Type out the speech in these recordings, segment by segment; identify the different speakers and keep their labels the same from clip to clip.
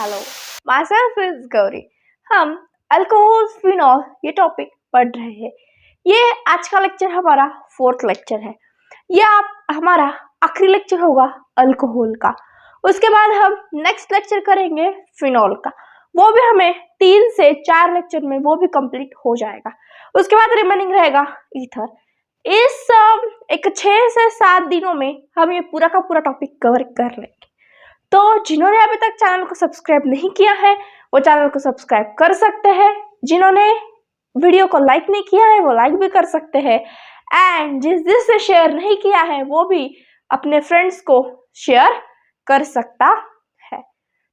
Speaker 1: Hello, myself is Gauri. हम alcohol phenol ये topic पढ़ रहे हैं। ये आज का लेक्चर हमारा 4th लेक्चर है। ये हमारा आखिरी लेक्चर होगा अल्कोहल का। उसके बाद हम नेक्स्ट लेक्चर करेंगे फिनॉल का। वो भी हमें 3 से 4 लेक्चर में वो भी कंप्लीट हो जाएगा। उसके बाद रिमेनिंग रहेगा ईथर। इस एक 6 से 7 दिनों में हम ये पूरा का पूरा टॉपिक कवर कर लेंगे। तो जिन्होंने अभी तक चैनल को सब्सक्राइब नहीं किया है वो चैनल को सब्सक्राइब कर सकते हैं। जिन्होंने वीडियो को लाइक नहीं किया है वो लाइक भी कर सकते हैं। एंड जिसने शेयर नहीं किया है वो भी अपने फ्रेंड्स को शेयर कर सकता है।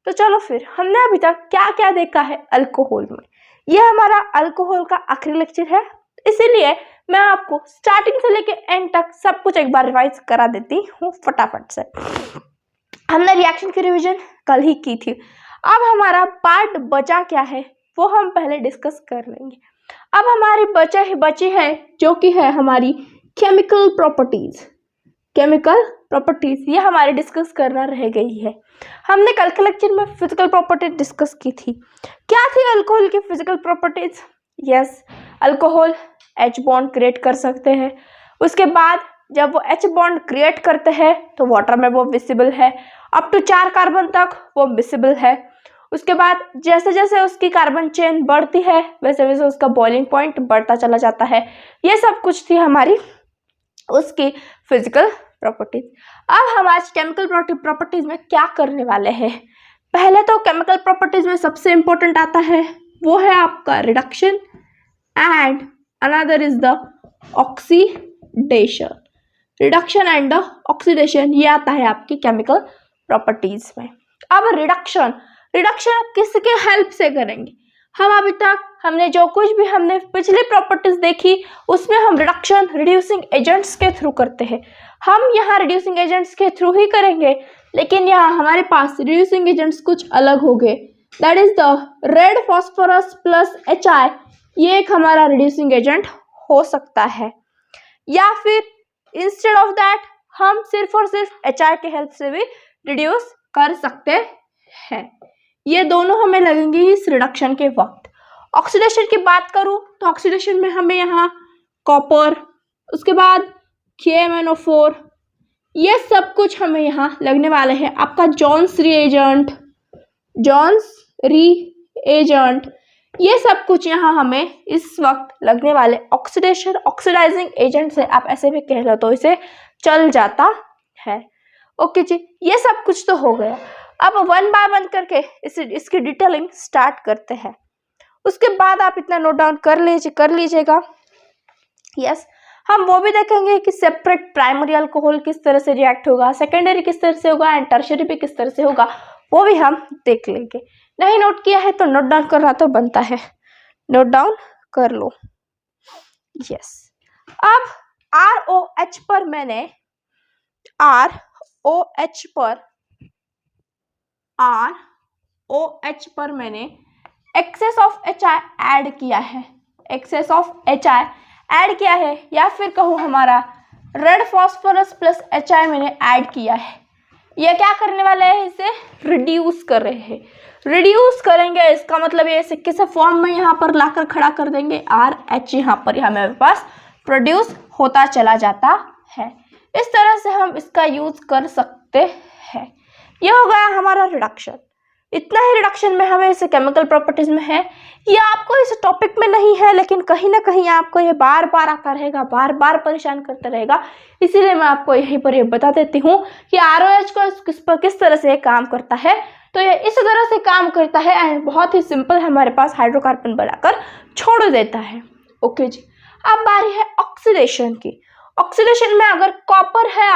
Speaker 1: तो चलो फिर, हमने अभी तक क्या क्या देखा है अल्कोहल में। यह हमारा अल्कोहल का आखिरी लेक्चर है, इसीलिए मैं आपको स्टार्टिंग से लेके एंड तक सब कुछ एक बार रिवाइज करा देती हूँ फटाफट से। हमने रिएक्शन की रिवीजन कल ही की थी। अब हमारा पार्ट बचा क्या है वो हम पहले डिस्कस कर लेंगे। अब हमारी बची है जो कि है हमारी केमिकल प्रॉपर्टीज। केमिकल प्रॉपर्टीज ये हमारी डिस्कस करना रह गई है। हमने कल के लेक्चर में फिजिकल प्रॉपर्टीज डिस्कस की थी। क्या थी अल्कोहल की physical properties? Yes, alcohol H bond create कर सकते हैं। उसके बाद जब वो H बॉन्ड क्रिएट करते हैं तो वाटर में वो विजिबल है। अप टू 4 कार्बन तक वो विजिबल है। उसके बाद जैसे जैसे उसकी कार्बन चेन बढ़ती है वैसे वैसे उसका बॉइलिंग पॉइंट बढ़ता चला जाता है। ये सब कुछ थी हमारी उसकी फिजिकल प्रॉपर्टीज। अब हम आज केमिकल प्रॉपर्टीज में क्या करने वाले हैं? पहले तो केमिकल प्रॉपर्टीज में सबसे इंपॉर्टेंट आता है वो है आपका reduction and another is the oxidation. Reduction and the oxidation ये आता है आपकी केमिकल प्रॉपर्टीज में। अब रिडक्शन आप किसके हेल्प से करेंगे? हम अभी तक हमने जो कुछ भी हमने पिछले प्रॉपर्टीज देखी उसमें हम रिडक्शन रिड्यूसिंग एजेंट्स के थ्रू करते हैं। हम यहाँ रिड्यूसिंग एजेंट्स के थ्रू ही करेंगे, लेकिन यहाँ हमारे पास रिड्यूसिंग एजेंट्स कुछ अलग हो गए। That is the red phosphorus plus HI। ये एक हमारा रिड्यूसिंग एजेंट हो सकता है, या फिर इंस्टेड ऑफ दैट हम सिर्फ और सिर्फ HI के हेल्प से भी रिड्यूस कर सकते हैं। ये दोनों हमें लगेंगे इस रिडक्शन के वक्त। ऑक्सीडेशन की बात करूं तो ऑक्सीडेशन में हमें यहाँ कॉपर, उसके बाद KMnO4 ये सब कुछ हमें यहाँ लगने वाले हैं। आपका जॉन्स रीएजेंट ये सब कुछ यहाँ हमें इस वक्त लगने वाले ऑक्सीडाइजिंग एजेंट से आप ऐसे भी कह लो तो इसे चल जाता है। ओके जी, ये सब कुछ तो हो गया। अब 1 बाय 1 करके इसकी डिटेलिंग स्टार्ट करते हैं। उसके बाद आप इतना नोट डाउन कर लीजिएगा। यस, हम वो भी देखेंगे कि सेपरेट प्राइमरी अल्कोहल किस तरह से रिएक्ट होगा, सेकेंडरी किस तरह से होगा एंड टर्शियरी भी किस तरह से होगा, वो भी हम देख लेंगे। नहीं नोट किया है तो नोट डाउन करना तो बनता है, नोट डाउन कर लो। यस, अब ROH पर मैंने एक्सेस ऑफ HI ऐड किया है। एक्सेस ऑफ HI ऐड किया है, या फिर कहूँ हमारा रेड फॉस्फोरस प्लस HI मैंने ऐड किया है। ये क्या करने वाले हैं? इसे रिड्यूस कर रहे हैं। रिड्यूस करेंगे इसका मतलब ये सिक्के से फॉर्म में यहाँ पर लाकर खड़ा कर देंगे। RH यहाँ पर हमारे पास प्रोड्यूस होता चला जाता है। इस तरह से हम इसका यूज कर सकते हैं। ये हो गया हमारा रिडक्शन। इतना ही रिडक्शन में हमें इसे केमिकल प्रॉपर्टीज में है। ये आपको इस टॉपिक में नहीं है, लेकिन कहीं ना कहीं आपको ये बार बार आता रहेगा, बार बार परेशान करता रहेगा। इसीलिए मैं आपको यहीं पर ये बता देती हूँ कि ROH को किस तरह से काम करता है। तो ये इस तरह से काम करता है एंड बहुत ही सिंपल हमारे पास हाइड्रोकार्बन बनाकर छोड़ देता है। ओके जी, अब बारी है ऑक्सीडेशन की। ऑक्सीडेशन में अगर कॉपर है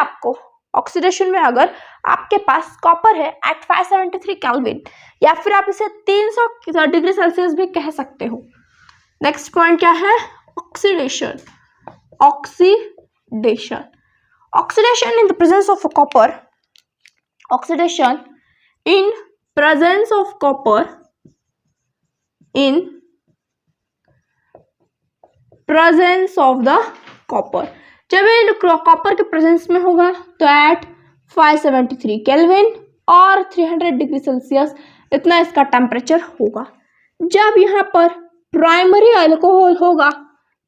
Speaker 1: ऑक्सीडेशन में अगर आपके पास कॉपर है एट 573 केल्विन, या फिर आप इसे 300 डिग्री सेल्सियस भी कह सकते हो। नेक्स्ट पॉइंट क्या है? Oxidation in the presence of copper. Oxidation in presence of copper जब ये कॉपर के प्रेजेंस में होगा तो एट 573 केल्विन और 300 डिग्री सेल्सियस इतना इसका टेम्परेचर होगा। जब यहाँ पर प्राइमरी अल्कोहल होगा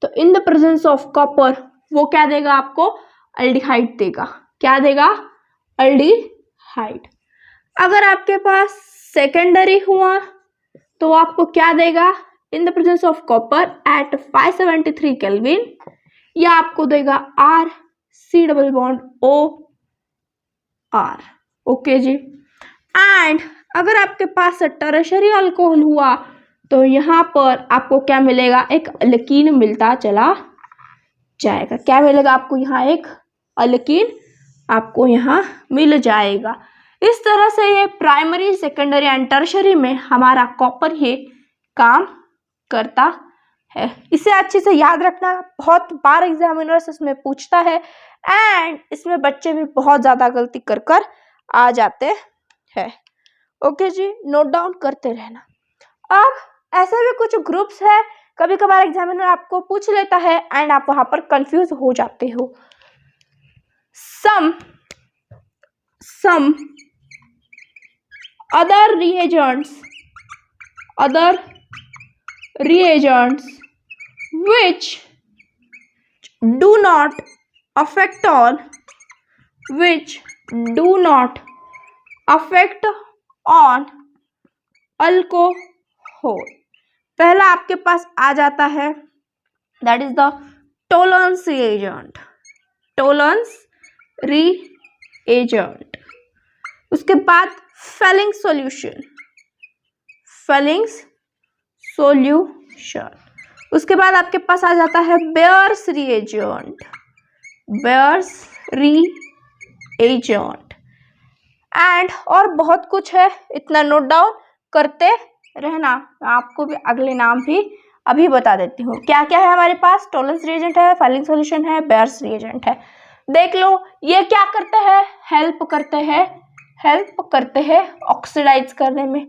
Speaker 1: तो इन द प्रेजेंस ऑफ कॉपर वो क्या देगा आपको, अल्डिहाइड देगा। क्या देगा, अल्डिहाइड। अगर आपके पास सेकेंडरी हुआ तो आपको क्या देगा, in the presence of copper at 573 kelvin, या आपको देगा R C double bond O R. Okay जी। एंड अगर आपके पास टर्शरी अल्कोहल हुआ तो यहाँ पर आपको क्या मिलेगा, एक अल्कीन मिलता चला जाएगा। क्या मिलेगा आपको, यहाँ एक अल्कीन आपको यहाँ मिल जाएगा। इस तरह से ये प्राइमरी, सेकेंडरी एंड टर्शरी में हमारा कॉपर ये काम करता है। इसे अच्छे से याद रखना, बहुत बार एग्जामिनर्स इसमें पूछता है एंड इसमें बच्चे भी बहुत ज्यादा गलती कर कर आ जाते हैं। ओके जी, नोट डाउन करते रहना। अब ऐसे भी कुछ ग्रुप्स है, कभी कभार एग्जामिनर आपको पूछ लेता है एंड आप वहां पर कंफ्यूज हो जाते हो। some other reagents which do not affect on alcohol. पहला आपके पास आ जाता है, that is the Tollens reagent. उसके बाद फेलिंग सॉल्यूशन। उसके बाद आपके पास आ जाता है बेयर्स रिएजेंट एंड और बहुत कुछ है, इतना नोट डाउन करते रहना। आपको भी अगले नाम भी अभी बता देती हूँ। क्या क्या है हमारे पास, टोलेंस रिएजेंट है, फेलिंग सॉल्यूशन है, बेयर्स रिएजेंट है। देख लो, ये क्या करते हैं, हेल्प करते हैं ऑक्सीडाइज करने में।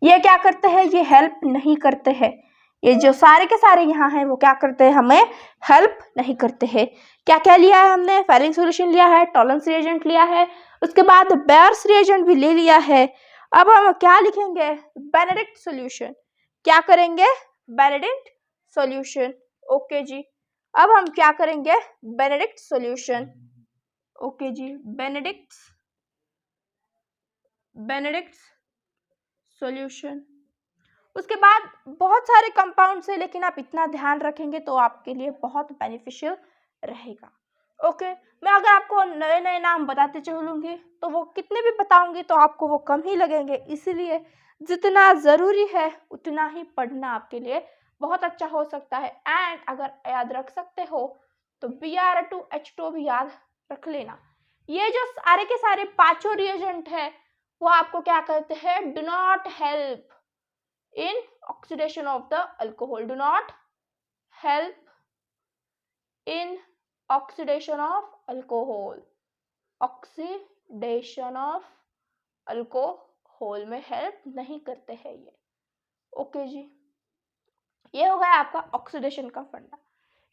Speaker 1: ये क्या करते हैं, ये हेल्प नहीं करते हैं। ये जो सारे के सारे यहाँ हैं वो क्या करते हैं, हमें हेल्प नहीं करते हैं। क्या क्या लिया है हमने, फेलिंग सॉल्यूशन लिया है, टोलेंस रिएजेंट लिया है, उसके बाद बेयर्स रिएजेंट भी ले लिया है। अब हम क्या लिखेंगे, बेनेडिक्ट सॉल्यूशन। क्या करेंगे, बेनेडिक्ट सॉल्यूशन। ओके जी, अब हम क्या करेंगे, बेनेडिक्ट सॉल्यूशन। ओके जी, बेनेडिक्ट सॉल्यूशन। उसके बाद बहुत सारे कंपाउंड्स है, लेकिन आप इतना ध्यान रखेंगे तो आपके लिए बहुत बेनिफिशियल रहेगा। ओके, मैं अगर आपको नए नए नाम बताते चलूंगी तो वो कितने भी बताऊंगी तो आपको वो कम ही लगेंगे, इसलिए जितना ज़रूरी है उतना ही पढ़ना आपके लिए बहुत अच्छा हो सकता है। एंड अगर याद रख सकते हो तो Br2H2 भी याद रख लेना। ये जो सारे के सारे पांचों रिएजेंट है वो आपको क्या कहते हैं, do not help in oxidation of the alcohol, do not help in oxidation of alcohol में हेल्प नहीं करते हैं ये। ओके जी, ये हो गया आपका ऑक्सीडेशन का फंडा।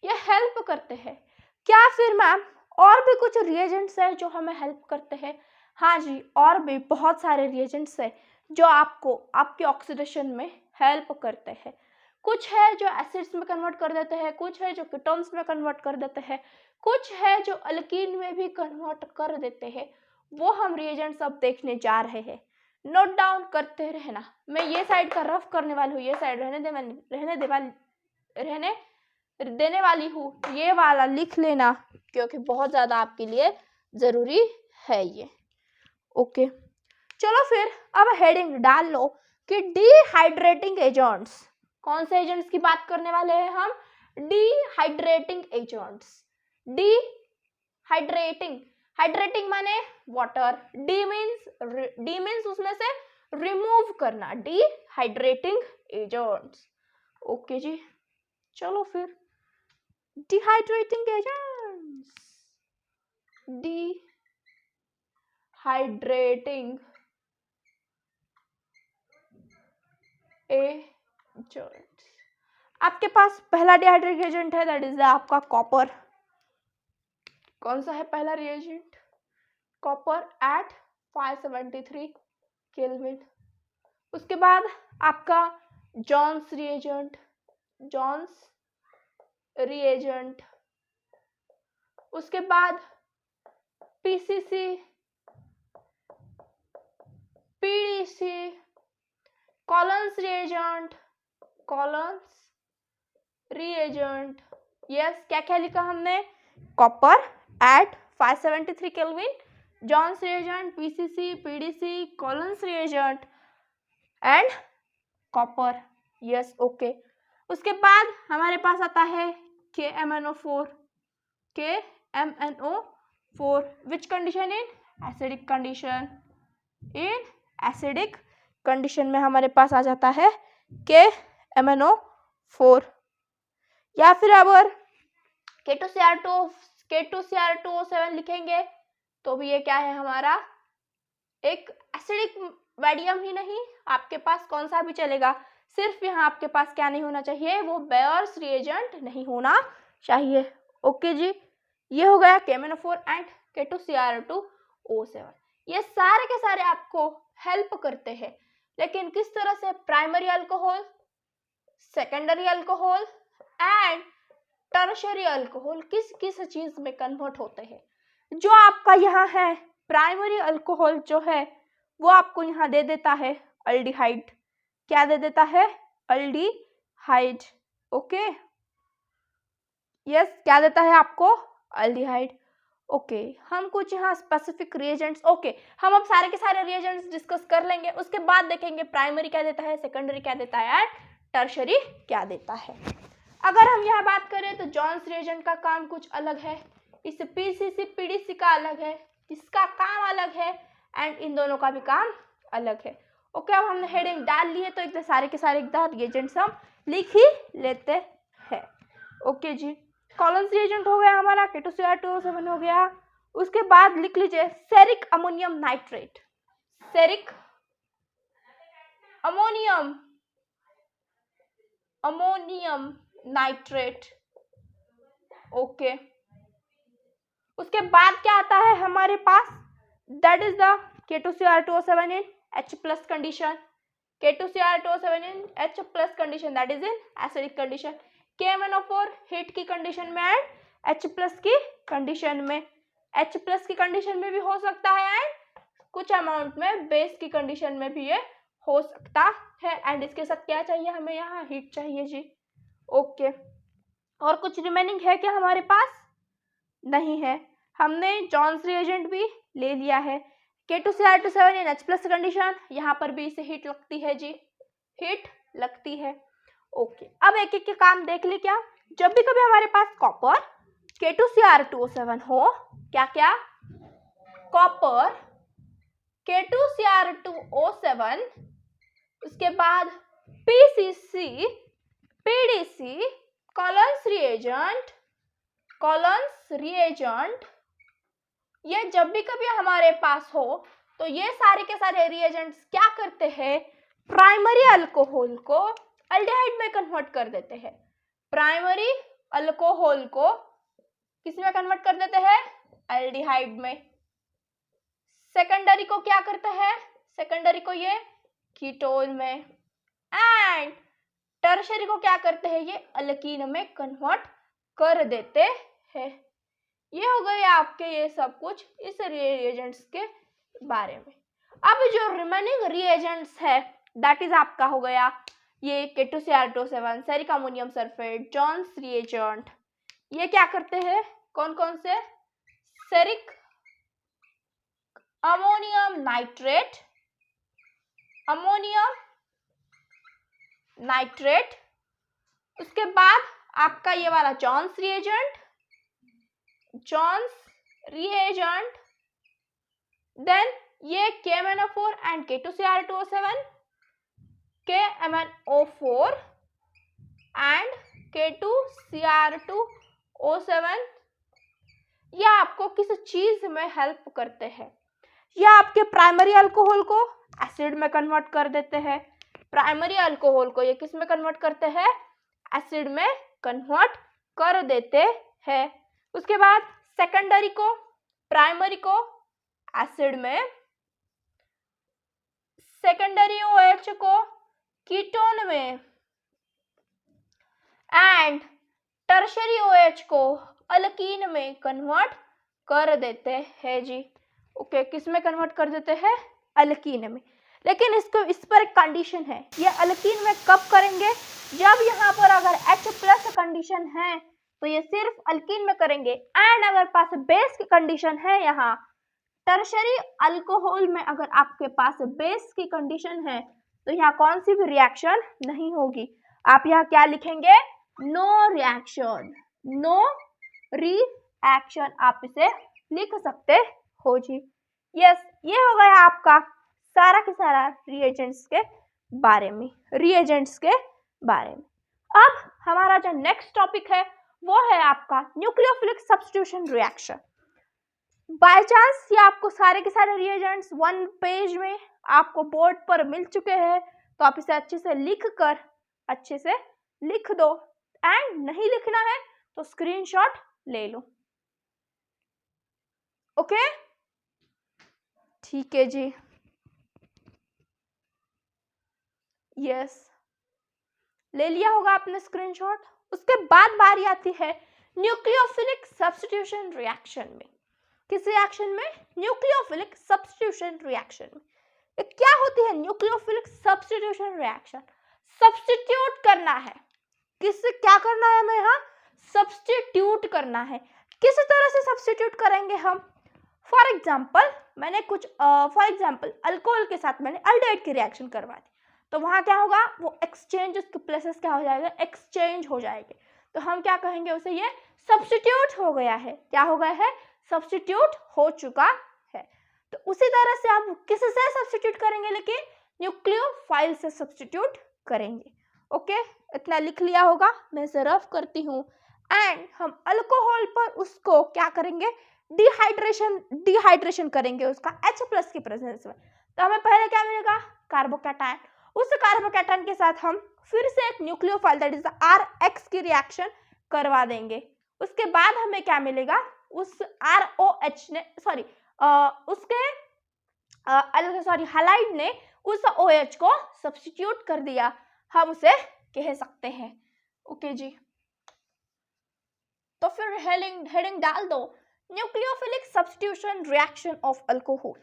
Speaker 1: ये हेल्प करते हैं क्या, फिर मैम और भी कुछ रिएजेंट्स है जो हमें हेल्प करते हैं? हाँ जी, और भी बहुत सारे रिएजेंट्स है जो आपको आपके ऑक्सीडेशन में हेल्प करते हैं। कुछ है जो एसिड्स में कन्वर्ट कर देते हैं, कुछ है जो कीटोन्स में कन्वर्ट कर देते हैं, कुछ है जो अल्कीन में भी कन्वर्ट कर देते हैं। वो हम रिएजेंट्स अब देखने जा रहे हैं। नोट डाउन करते रहना। मैं ये साइड का रफ करने वाली हूँ, ये साइड रहने देने वाली हूँ, ये वाला लिख लेना क्योंकि बहुत ज़्यादा आपके लिए ज़रूरी है ये। ओके, चलो फिर अब हेडिंग डाल लो कि डिहाइड्रेटिंग एजेंट्स, कौन से एजेंट्स की बात करने वाले हैं हम, डिहाइड्रेटिंग एजेंट्स। हाइड्रेटिंग माने वाटर, डी मीन्स उसमें से रिमूव करना, डिहाइड्रेटिंग एजेंट्स। ओके जी, चलो फिर डिहाइड्रेटिंग एजेंट्स, डिहाइड्रेटिंग एजेंट्स। आपके पास पहला डिहाइड्रेटिंग एजेंट है, दैट इज आपका कॉपर। कौन सा है पहला रिएजेंट, कॉपर एट 573 केल्विन। उसके बाद आपका जॉन्स रिएजेंट, उसके बाद PCC, PDC, Collins reagent. Yes, क्या क्या लिखा हमने? Copper at 573 kelvin, Jones reagent, PCC, PDC, Collins reagent and copper. Yes, okay. उसके बाद हमारे पास आता है KMnO4, which condition? In acidic condition. In acidic condition में हमारे पास आ जाता है KMnO4। या फिर अगर K2Cr2O7 लिखेंगे तो भी ये क्या है हमारा? एक एसिडिक मीडियम ही नहीं, आपके पास कौन सा भी चलेगा, सिर्फ यहाँ आपके पास क्या नहीं होना चाहिए? वो बेयर्स रिएजेंट नहीं होना चाहिए। ओके जी, ये हो गया KMnO4 एंड K2Cr2O7। ये सारे के सारे आपको हेल्प करते हैं, लेकिन किस तरह से? Primary alcohol, secondary alcohol and tertiary alcohol किस किस चीज में कन्वर्ट होते हैं। जो आपका यहाँ है प्राइमरी अल्कोहल जो है वो आपको यहाँ दे देता है अल्डिहाइड। क्या दे देता है? अल्डिहाइड। ओके, यस, क्या देता है आपको? अल्डिहाइड। ओके, हम कुछ यहाँ स्पेसिफिक रिएजेंट्स, ओके, हम अब सारे के सारे रिएजेंट्स डिस्कस कर लेंगे, उसके बाद देखेंगे प्राइमरी क्या देता है, सेकेंडरी क्या देता है एंड टर्शरी क्या देता है। अगर हम यहाँ बात करें तो जॉन्स रिएजेंट का काम कुछ अलग है, इस पीसीसी पीडीसी का अलग है, इसका काम अलग है एंड इन दोनों का भी काम अलग है। ओके, अब हमने हेडिंग डाल ली है तो इतने सारे के सारे रिएजेंट्स हम लिख ही लेते हैं। ओके जी, कॉलन्स रिएजेंट हो गया हमारा, K2Cr2O7 हो गया। उसके बाद लिख लीजिए ceric ammonium nitrate, ceric ammonium nitrate. Okay, उसके बाद क्या आता है हमारे पास? That is the K2Cr2O7 in H+ condition, K2Cr2O7 in H+ condition, that is in acidic condition. KMnO4 heat की कंडीशन में एंड H+ की कंडीशन में, H+ की कंडीशन में भी हो सकता है एंड कुछ अमाउंट में बेस की कंडीशन में भी ये हो सकता है। एंड इसके साथ क्या चाहिए हमें? यहाँ हीट चाहिए जी। ओके, और कुछ रिमेनिंग है क्या हमारे पास? नहीं है। हमने जॉन्स रिएजेंट भी ले लिया है, K2Cr2O7 इन H+ कंडीशन, यहाँ पर भी इसे हीट लगती है जी, हीट लगती है। ओके, अब एक एक के काम देख ले। क्या? जब भी कभी हमारे पास कॉपर K2Cr2O7 हो, क्या क्या? कॉपर K2Cr2O7, उसके बाद PCC, PDC, कॉलन्स रिएजेंट, ये जब भी कभी हमारे पास हो तो ये सारे के सारे रिएजेंट्स क्या करते हैं? प्राइमरी अल्कोहल को अल्डिहाइड में कन्वर्ट कर देते हैं। प्राइमरी अल्कोहल को किस में कन्वर्ट कर देते हैं? अल्डिहाइड में। सेकेंडरी को क्या करता है? सेकेंडरी को ये कीटोन में, एंड टर्शरी को क्या करते हैं? ये अल्कीन में कन्वर्ट कर देते हैं। ये हो गए आपके ये सब कुछ इस रिएजेंट्स के बारे में। अब जो रिमेनिंग रिएजेंट्स है दैट इज आपका हो गया ये K2Cr2O7, ceric ammonium sulphate, Johns reagent. ये क्या करते हैं? कौन कौन से? सेरिक अमोनियम नाइट्रेट, उसके बाद आपका ये वाला जॉन्स रिएजेंट, देन ये KMnO4 and K2Cr2O7, KMnO4 and K2Cr2O7, ये आपको किस चीज में हेल्प करते हैं? ये आपके प्राइमरी अल्कोहल को एसिड में कन्वर्ट कर देते हैं। प्राइमरी अल्कोहल को ये किस में कन्वर्ट करते हैं? एसिड में कन्वर्ट कर देते हैं। उसके बाद सेकेंडरी को, प्राइमरी को एसिड में, सेकेंडरी OH OH को कीटोन में एंड टर्शरी OH को अल्कीन में कन्वर्ट कर देते हैं जी। ओके, किस में कन्वर्ट कर देते हैं? अल्कीन में। लेकिन इस पर एक कंडीशन है, ये अल्कीन में कब करेंगे? जब यहाँ पर अगर H+ कंडीशन है तो ये सिर्फ अल्कीन में करेंगे, एंड अगर पास बेस की कंडीशन है, यहाँ टर्शरी अल्कोहल में अगर आपके पास बेस की कंडीशन है तो यहाँ कौन सी भी रिएक्शन नहीं होगी। आप यहाँ क्या लिखेंगे? नो रिएक्शन, नो रिएक्शन आप इसे लिख सकते हो जी। यस, ये हो गया आपका सारा के सारा रिएजेंट्स के बारे में, अब हमारा जो नेक्स्ट टॉपिक है वो है आपका nucleophilic substitution reaction. By chance ये आपको सारे के सारे रिएजेंट्स 1 पेज में आपको बोर्ड पर मिल चुके हैं, तो आप इसे अच्छे से लिख दो, एंड नहीं लिखना है तो स्क्रीनशॉट ले लो। ओके, ठीक है जी। यस, ले लिया होगा आपने स्क्रीनशॉट। उसके बाद बारी आती है न्यूक्लियोफिलिक सब्स्टिट्यूशन रिएक्शन में। किस रिएक्शन में? न्यूक्लियोफिलिक सब्स्टिट्यूशन रिएक्शन में। ये क्या होती है न्यूक्लियोफिलिक सब्स्टिट्यूशन रिएक्शन? सब्स्टिट्यूट करना है। किससे क्या करना है हमें? यहाँ सब्स्टिट्यूट करना है। किस तरह से सब्स्टिट्यूट करेंगे हम? फॉर एग्जाम्पल मैंने अल्कोहल के साथ मैंने अल्डिहाइड की रिएक्शन करवा दी, तो वहां क्या होगा? वो एक्सचेंज, उसके प्लेसेस क्या हो जाएगा? एक्सचेंज हो जाएंगे। तो हम क्या कहेंगे उसे? ये सब्स्टिट्यूट हो गया है। क्या हो गया है? सब्स्टिट्यूट हो चुका है। तो उसी तरह से आप किससे सब्स्टिट्यूट करेंगे? लेकिन न्यूक्लियोफाइल से सब्स्टिट्यूट करेंगे। ओके, इतना लिख लिया होगा, मैं इसे रफ करती हूँ। एंड हम अल्कोहल पर उसको क्या करेंगे? डिहाइड्रेशन करेंगे उसका H+ की प्रेजेंस में। तो हमें पहले क्या मिलेगा? कार्बोकैटायन। उस कार्बोकैटायन के साथ हम फिर से एक न्यूक्लियोफाइल दैट इज RX की रिएक्शन करवा देंगे। उसके बाद हमें क्या मिलेगा? उस ROH ने हैलाइड ने उस OH को सब्स्टिट्यूट कर दिया, हम उसे कह सकते हैं। ओके जी, तो फिर हेडिंग डाल दो, nucleophilic substitution reaction of alcohol.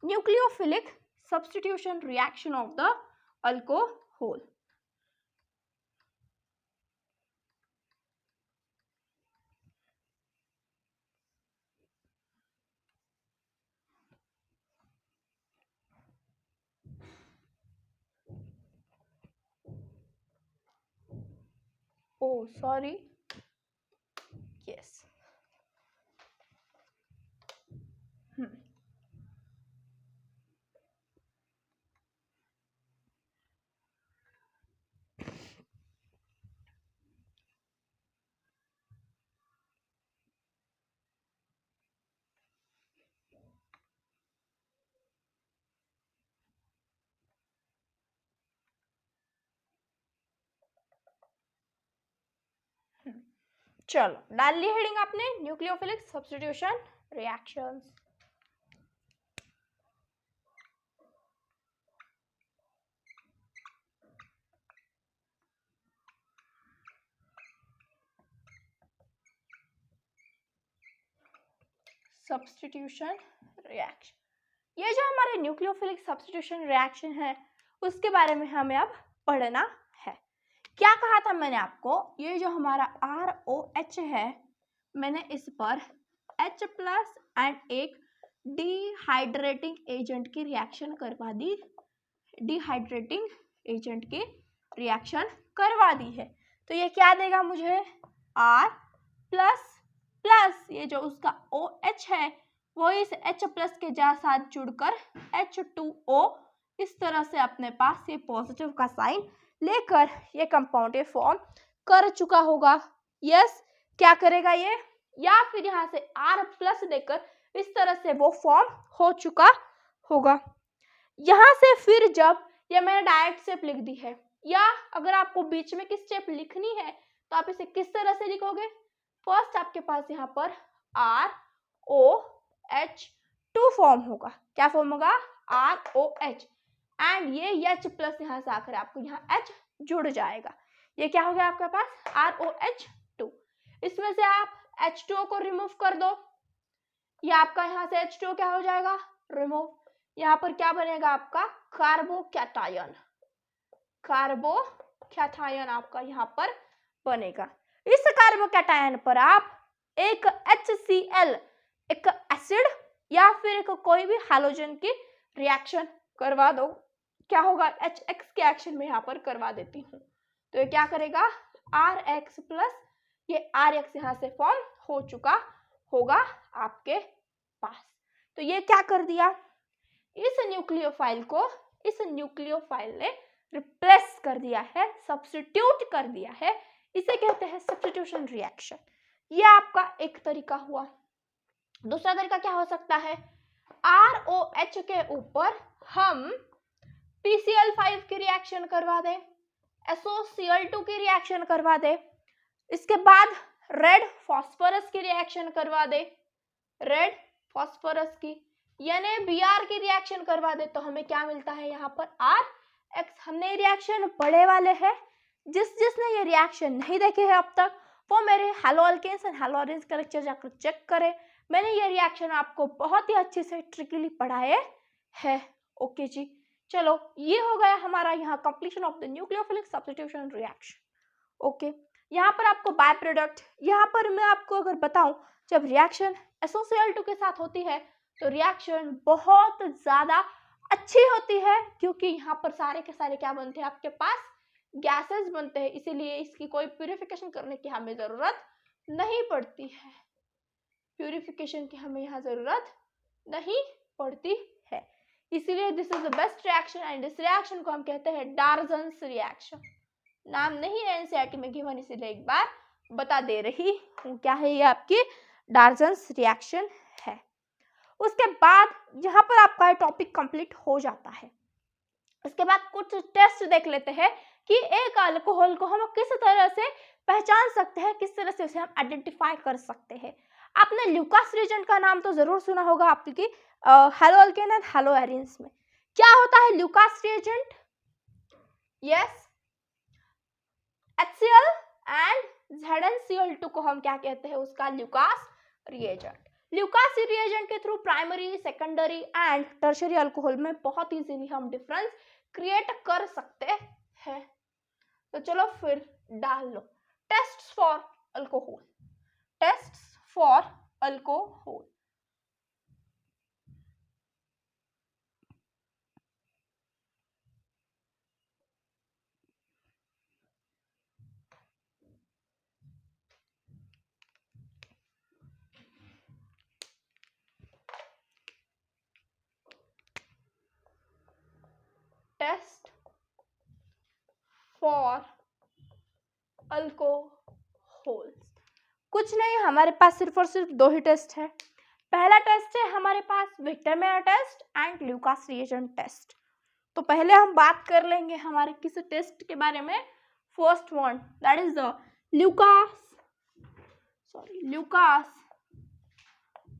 Speaker 1: Nucleophilic substitution reaction of the alcohol. Oh, sorry. Yes. चलो डाल ली हेडिंग आपने, nucleophilic substitution reactions. Substitution reaction, ये जो हमारे न्यूक्लियोफिलिक सब्स्टिट्यूशन रिएक्शन है उसके बारे में हमें अब पढ़ना है। क्या कहा था मैंने आपको? ये जो हमारा ROH है, मैंने इस पर H+ एंड एक डिहाइड्रेटिंग एजेंट की रिएक्शन करवा दी, डिहाइड्रेटिंग एजेंट की रिएक्शन करवा दी है। तो ये क्या देगा मुझे? R++ ये जो उसका OH है वो इस H+ के साथ जुड़कर H2O इस तरह से अपने पास ये पॉजिटिव का साइन लेकर ये कंपाउंड ये फॉर्म कर चुका होगा। यस, क्या करेगा ये? या फिर यहाँ से R+ देकर इस तरह से वो फॉर्म हो चुका होगा। यहाँ से फिर जब ये मैंने डायरेक्ट स्टेप लिख दी है, या अगर आपको बीच में किस स्टेप लिखनी है तो आप इसे किस तरह से लिखोगे? फर्स्ट आपके पास यहाँ पर ROH2 फॉर्म होगा। क्या फॉर्म होगा? ROH। एंड ये H प्लस यहाँ से आकर आपको यहाँ H जुड़ जाएगा। ये क्या हो गया आपके पास ROH2। इसमें से आप H2O को रिमूव कर दो, ये आपका यहाँ से H2O क्या हो जाएगा रिमूव। यहाँ पर क्या बनेगा आपका कार्बोकैटायन, कार्बोकैटायन आपका यहाँ पर बनेगा। इस कार्बोकैटायन पर आप एक HCl, एक एसिड या फिर एक कोई भी हैलोजन की रिएक्शन करवा दो। क्या होगा HX के एक्शन में यहाँ पर करवा देती हूँ, तो ये क्या करेगा RX प्लस ये RX यहाँ से फॉर्म हो चुका होगा आपके पास। तो ये क्या कर दिया, इस न्यूक्लियोफाइल को इस न्यूक्लियोफाइल ने रिप्लेस कर दिया है, सब्स्टिट्यूट कर दिया है। इसे कहते हैं सब्स्टिट्यूशन रिएक्शन। ये आपका एक तरीका हुआ। दूसरा तरीका क्या हो सकता है, ROH के ऊपर हम PCl5 की रिएक्शन करवा दें, SOCl2 की रिएक्शन करवा दे, इसके बाद रेड फॉस्फोरस की रिएक्शन करवा दे, रेड फॉस्फोरस की NaBr की रिएक्शन करवा दे, तो हमें क्या मिलता है यहाँ पर RX। हमने रिएक्शन पढ़े वाले हैं, जिसने ये रिएक्शन नहीं देखे हैं अब तक वो मेरे halo alkanes and halo arenes का लेक्चर जाकर चेक करें। मैंने ये रिएक्शन आपको बहुत ही अच्छे से ट्रिकली पढ़ाए हैं। ओके जी, चलो ये हो गया हमारा यहाँ completion of the nucleophilic substitution reaction. Okay, यहाँ पर आपको बाय प्रोडक्ट, यहाँ पर मैं आपको अगर बताऊं, जब रिएक्शन SOCl2 के साथ होती है तो रिएक्शन बहुत ज़्यादा अच्छी होती है, क्योंकि यहाँ पर सारे के सारे क्या बनते हैं आपके पास गैसेस बनते हैं, इसीलिए इसकी कोई प्यूरिफिकेशन करने की हमें ज़रूरत नहीं पड़ती है। प्यूरिफिकेशन की हमें यहाँ ज़रूरत नहीं पड़ती है, इसीलिए this is the best reaction and इस रिएक्शन को हम कहते हैं डार्जन्स रिएक्शन। नाम नहीं है एनसीईआरटी में गिवन, इसीलिए एक बार बता दे रही हूँ क्या है ये आपकी डार्जन्स रिएक्शन है। उसके बाद यहाँ पर आपका टॉपिक कंप्लीट हो जाता है। इसके बाद कुछ टेस्ट देख लेते हैं कि एक अल्कोहल को हम किस तरह से पहचान सकते हैं, किस तरह से उसे हम आइडेंटिफाई कर सकते हैं। आपने ल्यूकास रिएजेंट का नाम तो जरूर सुना होगा आपकी hello alkane and halo arenes में। क्या होता है Lucas reagent? Yes, HCl and ZnCl2 को हम क्या कहते हैं, उसका ल्यूकास रिएजेंट। ल्यूकास रिएजेंट के through primary, secondary and tertiary alcohol में बहुत इजीली हम डिफरेंस क्रिएट कर सकते हैं। तो चलो फिर डाल लो tests for alcohol, tests for alcohol. Test for alcohol कुछ नहीं, हमारे पास सिर्फ और सिर्फ दो ही टेस्ट है। पहला टेस्ट है हमारे पास Victor Meyer test and Lucas reagent test. तो पहले हम बात कर लेंगे हमारे किस टेस्ट के बारे में। First one that is the Lucas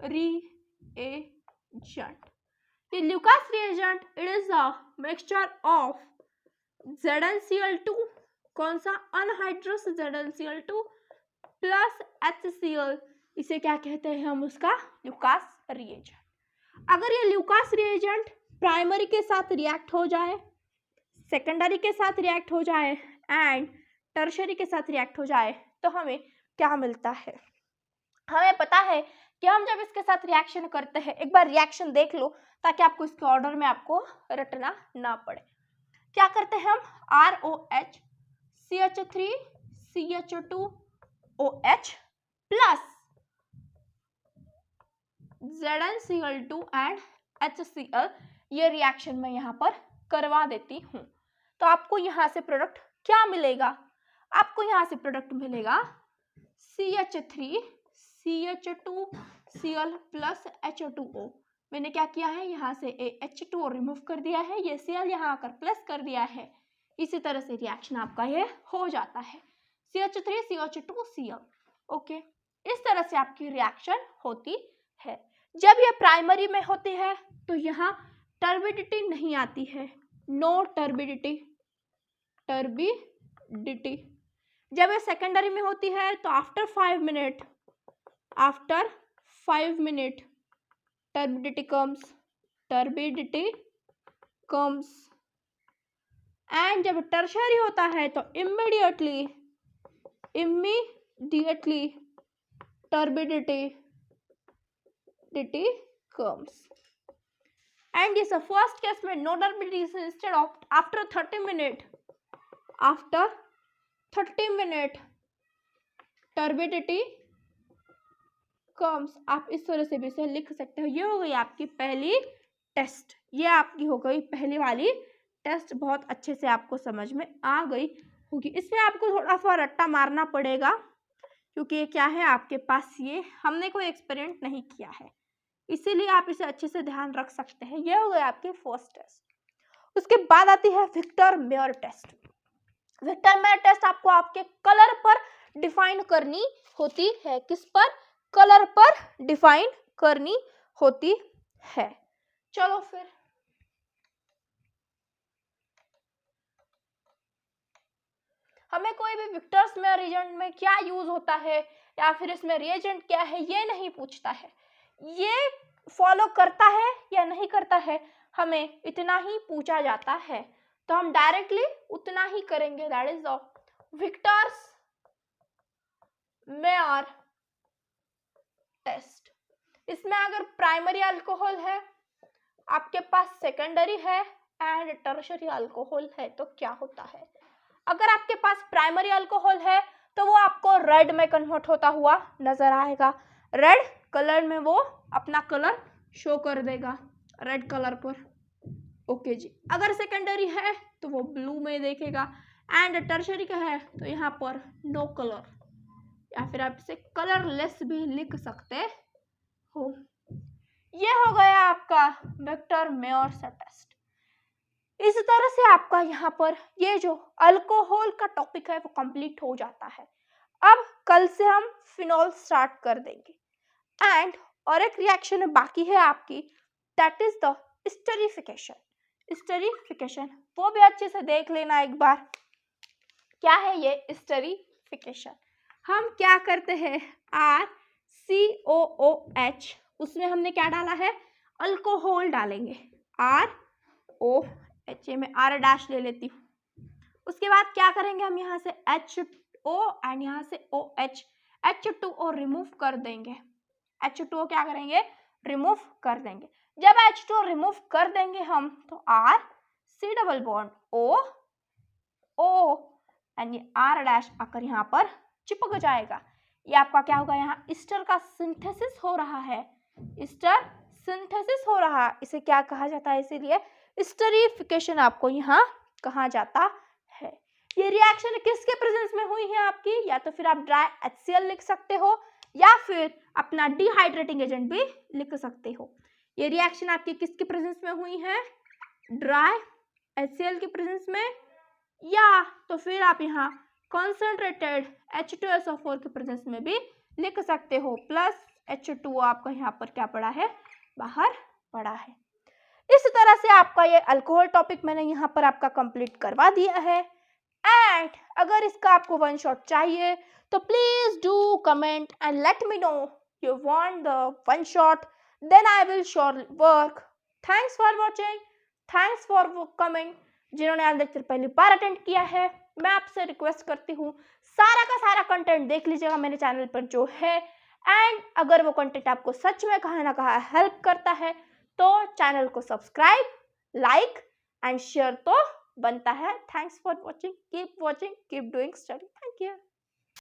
Speaker 1: reagent. The Lucas reagent, it is a mixture of ZnCl2, कौन सा अनहाइड्रस ZnCl2 प्लस HCl, इसे क्या कहते हैं हम, उसका ल्यूकास रिएजेंट। अगर ये ल्यूकास रिएजेंट प्राइमरी के साथ रिएक्ट हो जाए, सेकेंडरी के साथ रिएक्ट हो जाए एंड टर्शियरी के साथ रिएक्ट हो जाए, तो हमें क्या मिलता है, हमें पता है कि हम जब इसके साथ रिएक्शन करते हैं, एक बार रिएक्शन देख लो ताकि आपको इसके ऑर्डर में आपको रटना ना पड़े। क्या करते हैं हम, ROH CH3 CH2OH plus ZnCl2 and HCl, ये रिएक्शन मैं यहाँ पर करवा देती हूँ। तो आपको यहाँ से प्रोडक्ट क्या मिलेगा, आपको यहाँ से प्रोडक्ट मिलेगा CH3 CH2Cl प्लस H2O। मैंने क्या किया है, यहाँ से H2O रिमूव कर दिया है, ये Cl यहाँ आकर प्लस कर दिया है। इसी तरह से रिएक्शन आपका ये हो जाता है CH3 CH2Cl। ओके, इस तरह से आपकी रिएक्शन होती है। जब ये प्राइमरी में होती है तो यहाँ टर्बिडिटी नहीं आती है, नो टर्बिडिटी, जब ये सेकेंडरी में होती है तो after 5 minute turbidity comes, and जब टर्शरी होता है तो इमीडिएटली टर्बिडिटी कम्स। एंड इस फर्स्ट केस में no turbidity instead of after 30 minute turbidity comes. आप इस तरह से भी इसे लिख सकते हो। ये हो गई आपकी पहली टेस्ट, ये आपकी हो गई पहली वाली टेस्ट, बहुत अच्छे से आपको समझ में आ गई होगी। इसमें आपको थोड़ा सा रट्टा मारना पड़ेगा क्योंकि ये क्या है, आपके पास ये हमने कोई एक्सपेरिमेंट नहीं किया है, इसीलिए आप इसे अच्छे से ध्यान रख सकते हैं। ये हो गई आपकी फर्स्ट टेस्ट। उसके बाद आती है Victor Meyer test. Victor Meyer test आपको आपके कलर पर डिफाइन करनी होती है। किस पर? कलर पर डिफाइन करनी होती है। चलो फिर हमें कोई भी विक्टर्स मेयर रिएजेंट में क्या यूज होता है या फिर इसमें रिएजेंट क्या है ये नहीं पूछता है, ये फॉलो करता है या नहीं करता है, हमें इतना ही पूछा जाता है, तो हम डायरेक्टली उतना ही करेंगे। That is the Victor's Meyer test. इसमें अगर प्राइमरी अल्कोहल है, आपके पास सेकेंडरी है एंड टर्शरी अल्कोहल है तो क्या होता है? अगर आपके पास प्राइमरी अल्कोहल है तो वो आपको रेड में कन्वर्ट होता हुआ नजर आएगा, रेड कलर में वो अपना कलर शो कर देगा रेड कलर पर। ओके जी। अगर सेकेंडरी है तो वो ब्लू में देखेगा एंड टर्शरी का है तो यहाँ पर नो कलर, या फिर आप इसे कलरलेस भी लिख सकते हो। ये हो गया आपका विक्टर मेयर टेस्ट। इस तरह से आपका यहाँ पर ये जो अल्कोहल का टॉपिक है वो कंप्लीट हो जाता है। अब कल से हम फिनॉल स्टार्ट कर देंगे एंड और एक रिएक्शन बाकी है आपकी, दैट इज द स्टेरिफिकेशन। वो भी अच्छे से देख लेना एक बार, क्या है ये स्टेरिफिकेशन। हम क्या करते हैं, RCOOH, उसमें हमने क्या डाला है, अल्कोहल डालेंगे, ROH, में R डैश ले लेती हूँ। उसके बाद क्या करेंगे, हम यहाँ से H2O एंड यहाँ से OH, H2O रिमूव कर देंगे। H2O क्या करेंगे, रिमूव कर देंगे। जब H2O रिमूव कर देंगे हम तो R C double bond O and ये R डैश आकर यहाँ पर चिपक जाएगा। ये आपका क्या होगा, यहाँ ईस्टर का सिंथेसिस हो रहा है, ईस्टर सिंथेसिस हो रहा है, इसे क्या कहा जाता है, इसीलिए स्टेरिफिकेशन आपको यहाँ कहा जाता है। ये रिएक्शन किसके प्रेजेंस में हुई है आपकी, या तो फिर आप ड्राई HCl लिख सकते हो या फिर अपना डिहाइड्रेटिंग एजेंट भी लिख सकते हो। ये रिएक्शन आपकी किसके प्रेजेंस में हुई है, ड्राई HCl के प्रेजेंस में, या तो फिर आप यहाँ कॉन्सेंट्रेटेड H2SO4 के प्रेजेंस में भी लिख सकते हो, प्लस H2O आपका यहाँ पर क्या पड़ा है, बाहर पड़ा है। इस तरह से आपका ये अल्कोहल टॉपिक मैंने यहाँ पर आपका कंप्लीट करवा दिया है। एंड अगर इसका आपको वन शॉट चाहिए तो please do comment and let me know you want the one shot, then I will surely work. Thanks for watching, thanks for coming. जिन्होंने आज लेक्चर पहली बार अटेंड किया है, मैं आपसे रिक्वेस्ट करती हूँ सारा का सारा कंटेंट देख लीजिएगा मेरे चैनल पर जो है, एंड अगर वो कंटेंट आपको सच में कहा ना कहा हेल्प करता है तो चैनल को सब्सक्राइब, लाइक एंड शेयर तो बनता है। Thanks for watching, keep watching, keep doing study. Thank you.